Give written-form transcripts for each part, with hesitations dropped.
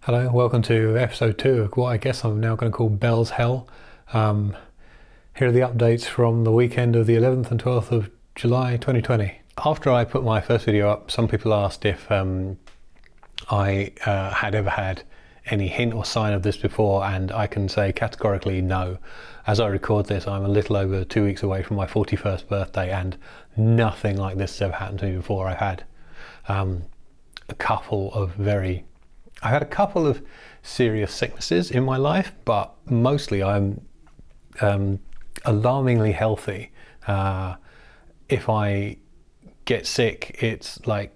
Hello, welcome to episode 2 of what I guess I'm now going to call Bell's Hell. Here are the updates from the weekend of the 11th and 12th of July 2020. After I put my first video up, some people asked if I had ever had any hint or sign of this before, and I can say categorically no. As I record this, I'm a little over 2 weeks away from my 41st birthday, and nothing like this has ever happened to me before. I've had I've had a couple of serious sicknesses in my life, but mostly I'm alarmingly healthy. If I get sick, it's like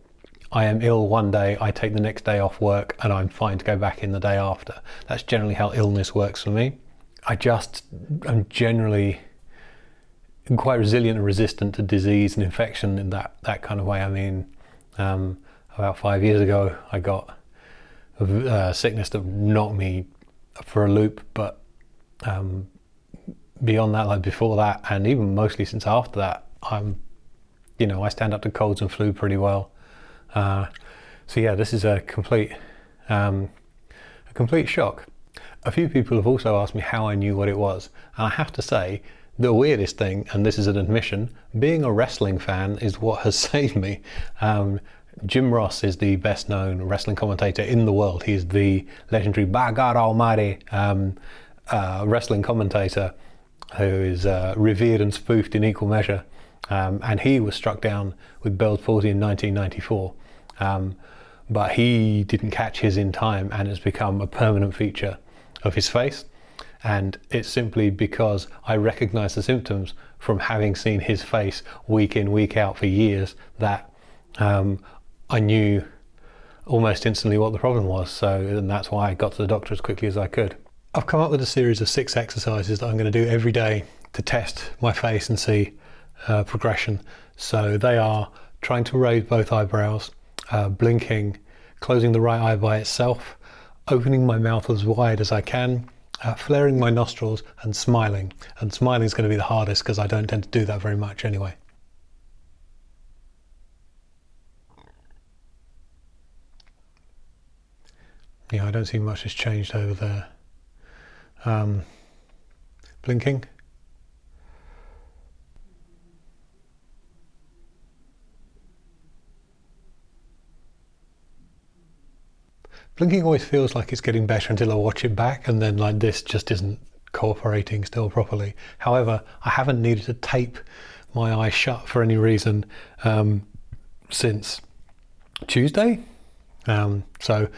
I am ill one day, I take the next day off work, and I'm fine to go back in the day after. That's generally how illness works for me. I'm generally quite resilient and resistant to disease and infection in that kind of way. I mean, about 5 years ago, I got a sickness that knocked me for a loop, but beyond that, like before that, and even mostly since after that, I stand up to colds and flu pretty well. So yeah, this is a complete shock. A few people have also asked me how I knew what it was, and I have to say, the weirdest thing, and this is an admission, being a wrestling fan is what has saved me. Jim Ross is the best known wrestling commentator in the world. He's the legendary, by God Almighty, wrestling commentator who is revered and spoofed in equal measure. And he was struck down with Bell's palsy in 1994. But he didn't catch his in time, and it's become a permanent feature of his face. And it's simply because I recognize the symptoms from having seen his face week in, week out for years that I knew almost instantly what the problem was. And that's why I got to the doctor as quickly as I could. I've come up with a series of 6 exercises that I'm going to do every day to test my face and see progression. So they are trying to raise both eyebrows, blinking, closing the right eye by itself, opening my mouth as wide as I can, flaring my nostrils, and smiling. And smiling is going to be the hardest because I don't tend to do that very much anyway. Yeah, I don't see much has changed over there. Blinking. Blinking always feels like it's getting better until I watch it back, and then like this just isn't cooperating still properly. However, I haven't needed to tape my eyes shut for any reason since Tuesday. So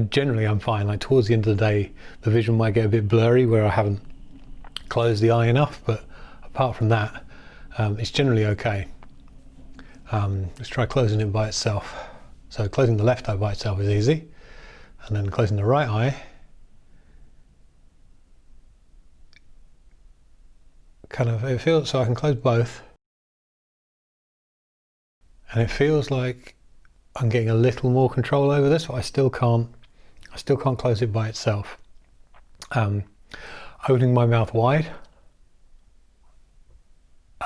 generally I'm fine. Like towards the end of the day, the vision might get a bit blurry where I haven't closed the eye enough, but apart from that, it's generally okay. Let's try closing it by itself. So closing the left eye by itself is easy, and then closing the right eye, it feels, so I can close both, and it feels like I'm getting a little more control over this, but I still can't close it by itself. Opening my mouth wide,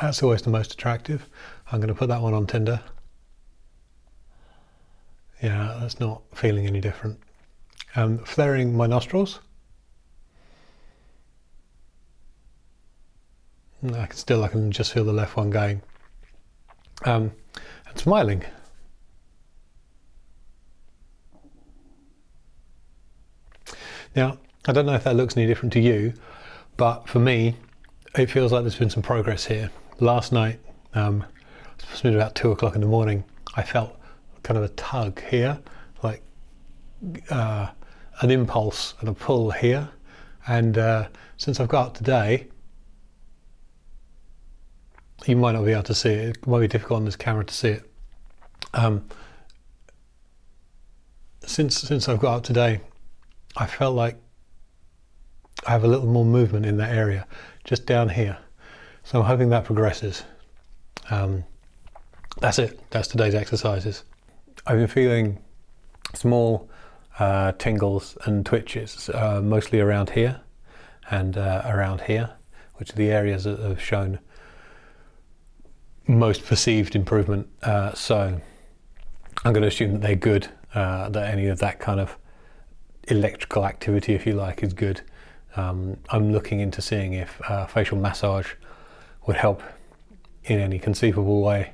that's always the most attractive. I'm going to put that one on Tinder. Yeah, that's not feeling any different. Flaring my nostrils. I can just feel the left one going. And smiling. Now, I don't know if that looks any different to you, but for me, it feels like there's been some progress here. Last night, it was about 2 o'clock in the morning, I felt kind of a tug here, like an impulse and a pull here. And since I've got up today, you might not be able to see it. It might be difficult on this camera to see it. Since I've got up today, I felt like I have a little more movement in that area, just down here. So I'm hoping that progresses. That's it. That's today's exercises. I've been feeling small tingles and twitches, mostly around here and around here, which are the areas that have shown most perceived improvement. So I'm going to assume that they're good, that any of that kind of electrical activity, if you like, is good. I'm looking into seeing if facial massage would help in any conceivable way.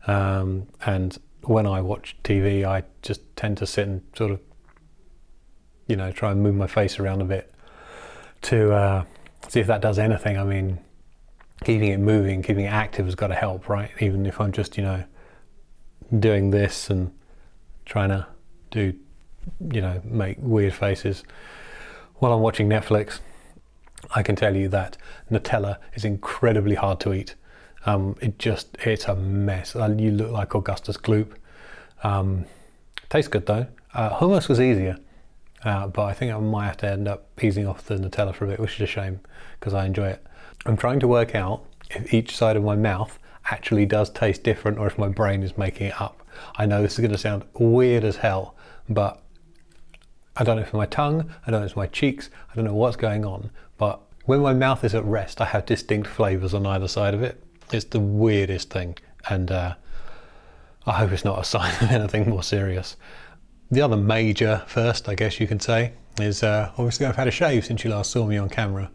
And when I watch TV, I just tend to sit and sort of, you know, try and move my face around a bit to see if that does anything. I mean, keeping it moving, keeping it active has got to help, right? Even if I'm just, you know, doing this and trying to do, you know, make weird faces while I'm watching Netflix, I can tell you that Nutella is incredibly hard to eat. It's a mess. You look like Augustus Gloop. Tastes good though. Hummus was easier, but I think I might have to end up easing off the Nutella for a bit, which is a shame because I enjoy it. I'm trying to work out if each side of my mouth actually does taste different or if my brain is making it up. I know this is going to sound weird as hell, but I don't know if it's my tongue, I don't know if it's my cheeks, I don't know what's going on, but when my mouth is at rest, I have distinct flavours on either side of it. It's the weirdest thing, and I hope it's not a sign of anything more serious. The other major first, I guess you can say, is obviously I've had a shave since you last saw me on camera,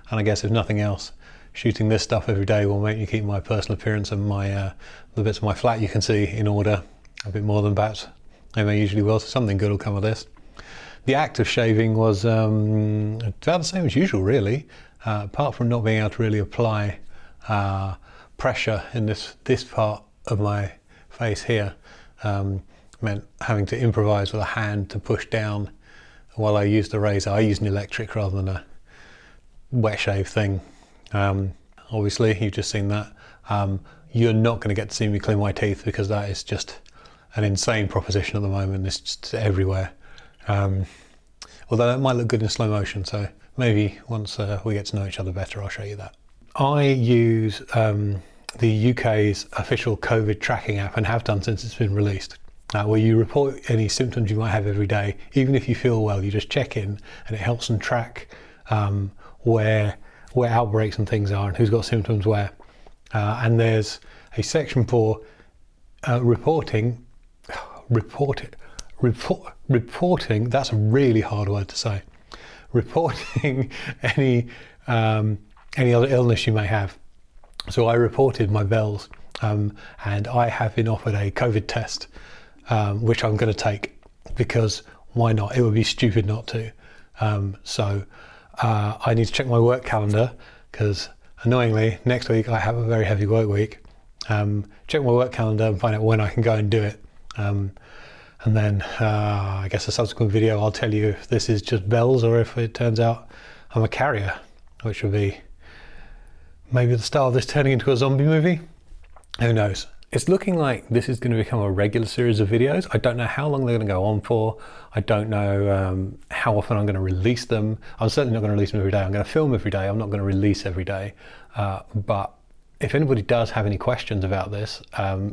and I guess if nothing else, shooting this stuff every day will make me keep my personal appearance and my the bits of my flat you can see in order a bit more than perhaps I usually will, so something good will come of this. The act of shaving was about the same as usual, really, apart from not being able to really apply pressure in this part of my face here. Meant having to improvise with a hand to push down while I used the razor. I used an electric rather than a wet shave thing. Obviously, you've just seen that. You're not going to get to see me clean my teeth because that is just an insane proposition at the moment. It's just everywhere. Although it might look good in slow motion, so maybe once we get to know each other better, I'll show you that. I use the UK's official COVID tracking app and have done since it's been released, where you report any symptoms you might have every day. Even if you feel well, you just check in and it helps them track where outbreaks and things are and who's got symptoms where. And there's a section for reporting, that's a really hard word to say. Reporting any other illness you may have. So I reported my bells, and I have been offered a COVID test, which I'm going to take because why not? It would be stupid not to. So I need to check my work calendar because annoyingly next week I have a very heavy work week. Check my work calendar and find out when I can go and do it. And then I guess a subsequent video I'll tell you if this is just bells or if it turns out I'm a carrier, which would be maybe the start of this turning into a zombie movie. Who knows? It's looking like this is going to become a regular series of videos. I don't know how long they're going to go on for. I don't know how often I'm going to release them. I'm certainly not going to release them every day. I'm going to film every day. I'm not going to release every day. But if anybody does have any questions about this,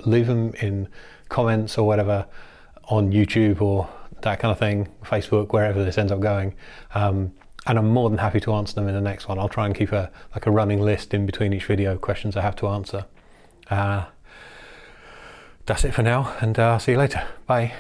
leave them in comments or whatever on YouTube or that kind of thing, Facebook, wherever this ends up going. And I'm more than happy to answer them in the next one. I'll try and keep a running list in between each video, questions I have to answer. That's it for now, and I'll see you later. Bye.